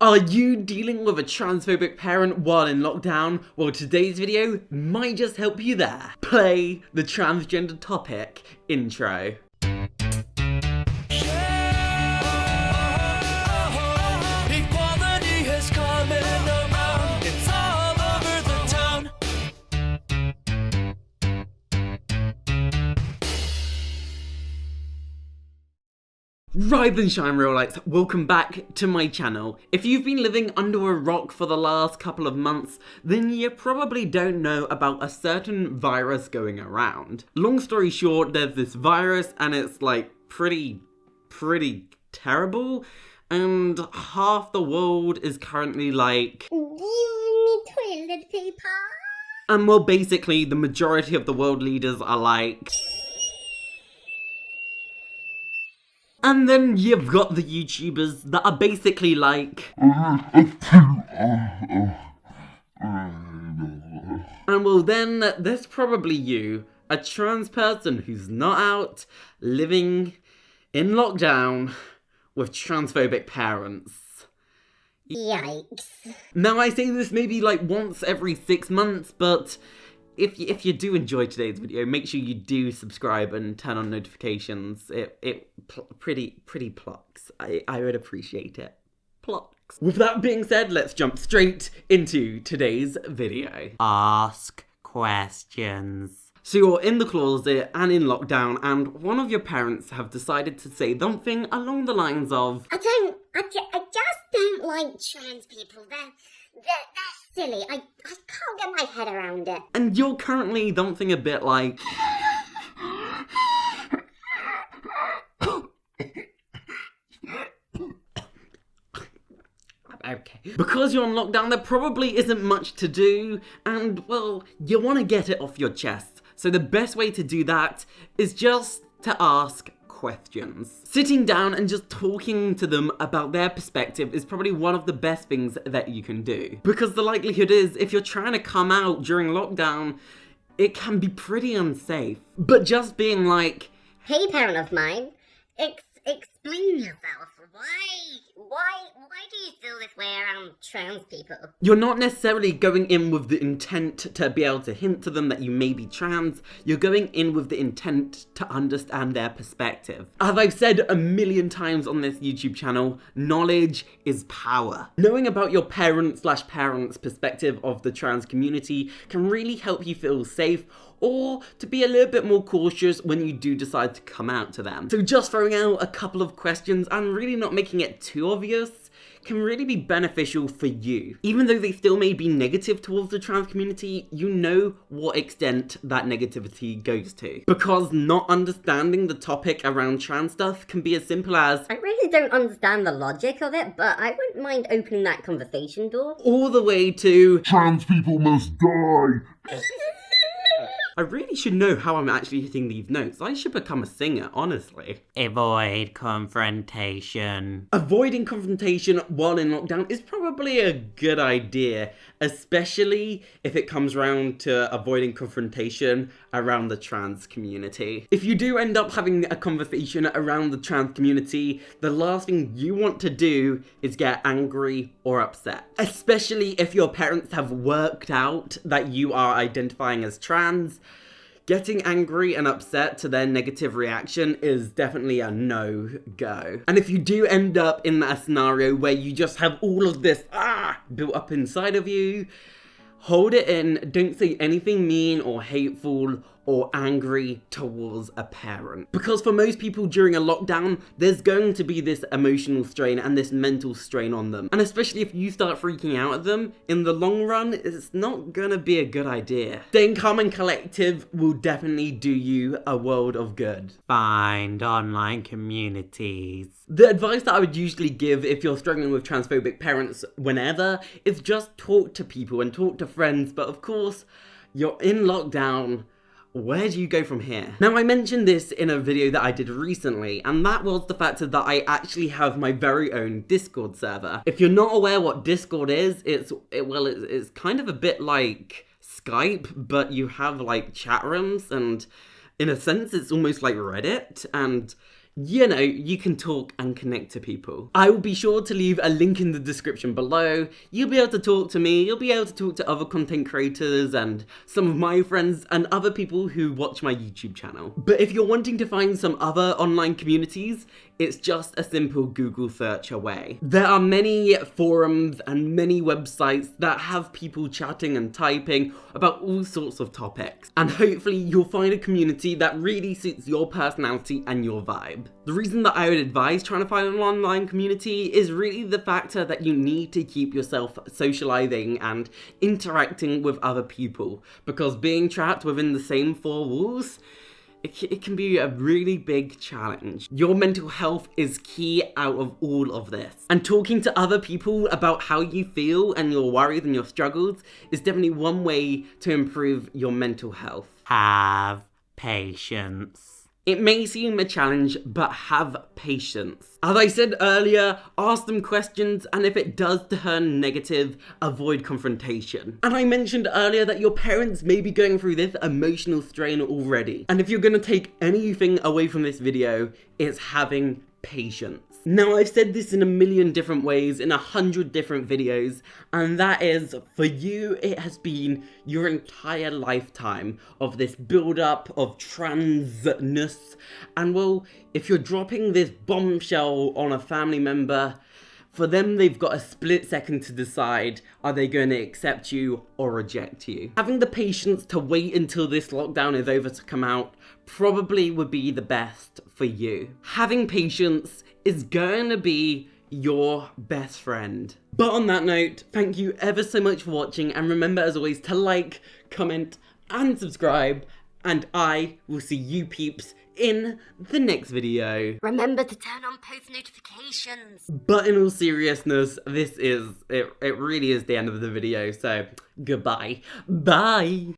Are you dealing with a transphobic parent while in lockdown? Well, today's video might just help you there. Play the transgender topic intro. Rise and shine, real lights. Welcome back to my channel. If you've been living under a rock for the last couple of months, then you probably don't know about a certain virus going around. Long story short, there's this virus and it's like pretty terrible, and half the world is currently like, give me toilet paper. And well, basically the majority of the world leaders are like. And then you've got the YouTubers that are basically like. And well, then there's probably you, a trans person who's not out, living in lockdown with transphobic parents. Yikes. Now I say this maybe like once every 6 months, but if you do enjoy today's video, make sure you do subscribe and turn on notifications. It pretty plucks. I would appreciate it. Plucks. With that being said, let's jump straight into today's video. Ask questions. So you're in the closet and in lockdown, and one of your parents have decided to say something along the lines of, I just don't like trans people. They're silly. I can't get my head around it. and you're currently something a bit like, okay. Because you're on lockdown, there probably isn't much to do, and, well, you want to get it off your chest. So the best way to do that is just to ask questions. Sitting down and just talking to them about their perspective is probably one of the best things that you can do. Because the likelihood is, if you're trying to come out during lockdown, it can be pretty unsafe. But just being like, Hey, parent of mine, explain yourself. Why do you feel this way around trans people? you're not necessarily going in with the intent to be able to hint to them that you may be trans. You're going in with the intent to understand their perspective. As I've said a million times on this YouTube channel, knowledge is power. Knowing about your parents' perspective of the trans community can really help you feel safe, or to be a little bit more cautious when you do decide to come out to them. So just throwing out a couple of questions and really not making it too obvious can really be beneficial for you. Even though they still may be negative towards the trans community, you know what extent that negativity goes to. Because not understanding the topic around trans stuff can be as simple as, I really don't understand the logic of it, but I wouldn't mind opening that conversation door. all the way to, Trans people must die! I really should know how I'm actually hitting these notes. I should become a singer, honestly. Avoid confrontation. Avoiding confrontation while in lockdown is probably a good idea, especially if it comes round to avoiding confrontation around the trans community. If you do end up having a conversation around the trans community, the last thing you want to do is get angry or upset. Especially if your parents have worked out that you are identifying as trans. Getting angry and upset to their negative reaction is definitely a no-go. And if you do end up in that scenario where you just have all of this built up inside of you, hold it in. Don't say anything mean or hateful or angry towards a parent. Because for most people during a lockdown, there's going to be this emotional strain and this mental strain on them. And especially if you start freaking out at them, in the long run, it's not gonna be a good idea. Staying calm and collective will definitely do you a world of good. Find online communities. The advice that I would usually give if you're struggling with transphobic parents whenever is just talk to people and talk to friends. But of course, you're in lockdown. Where do you go from here? Now, I mentioned this in a video that I did recently, and that was the fact that I actually have my very own Discord server. If you're not aware what Discord is, it's kind of a bit like Skype, but you have like chat rooms, and in a sense, it's almost like Reddit, and you know, you can talk and connect to people. I will be sure to leave a link in the description below. You'll be able to talk to me, you'll be able to talk to other content creators and some of my friends and other people who watch my YouTube channel. But if you're wanting to find some other online communities, it's just a simple Google search away. There are many forums and many websites that have people chatting and typing about all sorts of topics. And hopefully you'll find a community that really suits your personality and your vibe. The reason that I would advise trying to find an online community is really the factor that you need to keep yourself socializing and interacting with other people. Because being trapped within the same four walls, it can be a really big challenge. Your mental health is key out of all of this. And talking to other people about how you feel and your worries and your struggles is definitely one way to improve your mental health. Have patience. It may seem a challenge, but have patience. As I said earlier, ask them questions, and if it does turn negative, avoid confrontation. And I mentioned earlier that your parents may be going through this emotional strain already. And if you're gonna take anything away from this video, it's having patience. Now, I've said this in a million different ways, in 100 different videos, and that is, for you, it has been your entire lifetime of this build-up of transness, and well, if you're dropping this bombshell on a family member, for them, they've got a split second to decide, are they going to accept you or reject you? Having the patience to wait until this lockdown is over to come out probably would be the best for you. Having patience is going to be your best friend. But on that note, thank you ever so much for watching, and remember as always to like, comment, and subscribe, and I will see you peeps in the next video. Remember to turn on post notifications. But in all seriousness, it really is the end of the video, so goodbye. Bye!